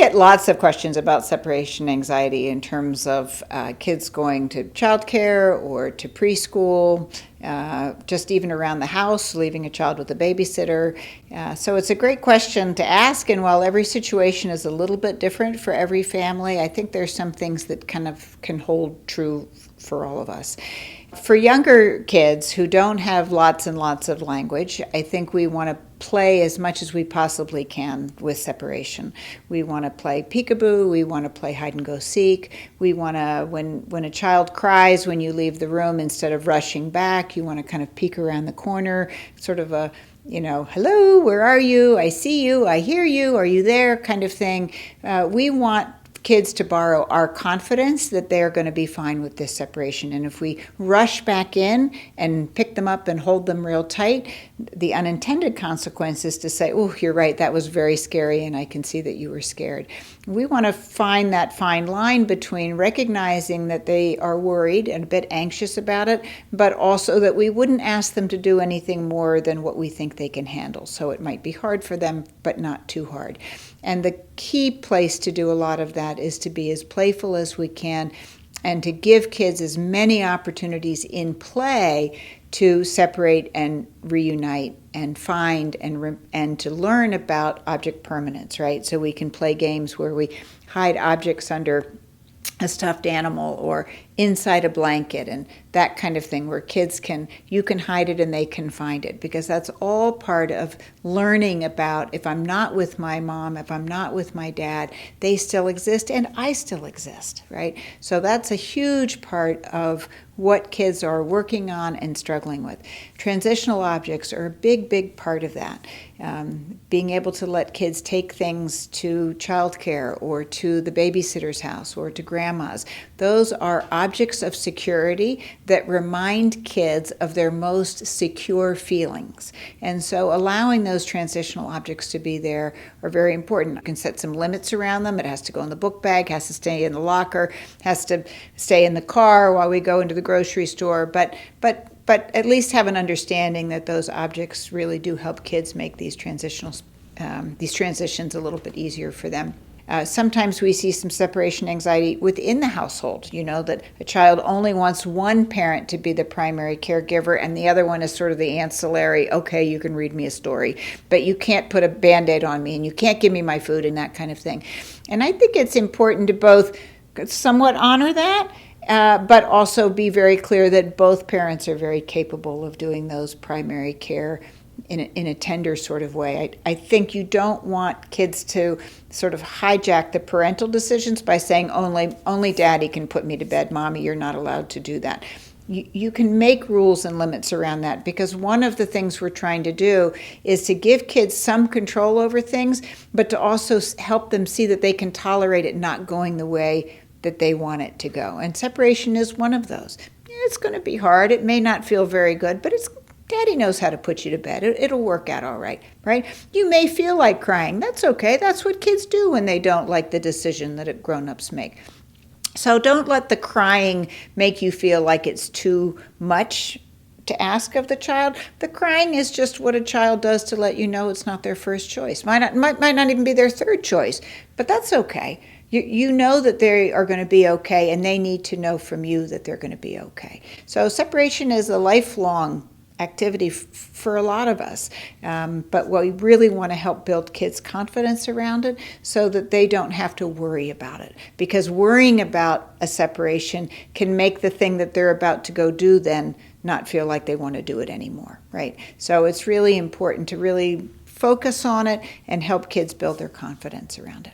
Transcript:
get lots of questions about separation anxiety in terms of kids going to childcare or to preschool, just even around the house, leaving a child with a babysitter. So it's a great question to ask, and while every situation is a little bit different for every family, I think there's some things that kind of can hold true for all of us. For younger kids who don't have lots and lots of language, I think we want to play as much as we possibly can with separation. We want to play peekaboo, we want to play hide and go seek, we want to, when a child cries when you leave the room, instead of rushing back, you want to kind of peek around the corner, sort of a, hello, where are you? I see you, I hear you, are you there? Kind of thing. We want kids to borrow our confidence that they're going to be fine with this separation. And if we rush back in and pick them up and hold them real tight, the unintended consequence is to say, oh, you're right, that was very scary, and I can see that you were scared. We want to find that fine line between recognizing that they are worried and a bit anxious about it, but also that we wouldn't ask them to do anything more than what we think they can handle. So it might be hard for them, but not too hard. And the key place to do a lot of that is to be as playful as we can and to give kids as many opportunities in play to separate and reunite and find and to learn about object permanence, right? So we can play games where we hide objects under a stuffed animal or inside a blanket and that kind of thing, where you can hide it and they can find it, because that's all part of learning about, if I'm not with my mom, if I'm not with my dad, they still exist and I still exist, right? So that's a huge part of what kids are working on and struggling with. Transitional objects are a big, big part of that. Being able to let kids take things to childcare or to the babysitter's house or to grandma's. Those are objects of security that remind kids of their most secure feelings. And so allowing those transitional objects to be there are very important. You can set some limits around them. It has to go in the book bag, has to stay in the locker, has to stay in the car while we go into the grocery store, but at least have an understanding that those objects really do help kids make these transitions a little bit easier for them. Sometimes we see some separation anxiety within the household, that a child only wants one parent to be the primary caregiver and the other one is sort of the ancillary, okay, you can read me a story, but you can't put a Band-Aid on me and you can't give me my food and that kind of thing. And I think it's important to both somewhat honor that, but also be very clear that both parents are very capable of doing those primary care in a tender sort of way. I think you don't want kids to sort of hijack the parental decisions by saying only daddy can put me to bed, mommy, you're not allowed to do that. You can make rules and limits around that, because one of the things we're trying to do is to give kids some control over things, but to also help them see that they can tolerate it not going the way that they want it to go. And separation is one of those. It's going to be hard. It may not feel very good, but Daddy knows how to put you to bed. It'll work out all right, right? You may feel like crying. That's okay. That's what kids do when they don't like the decision that grown-ups make. So don't let the crying make you feel like it's too much to ask of the child. The crying is just what a child does to let you know it's not their first choice. Might not even be their third choice, but that's okay. You know that they are going to be okay, and they need to know from you that they're going to be okay. So separation is a lifelong activity for a lot of us, but we really want to help build kids' confidence around it so that they don't have to worry about it, because worrying about a separation can make the thing that they're about to go do then not feel like they want to do it anymore, right? So it's really important to really focus on it and help kids build their confidence around it.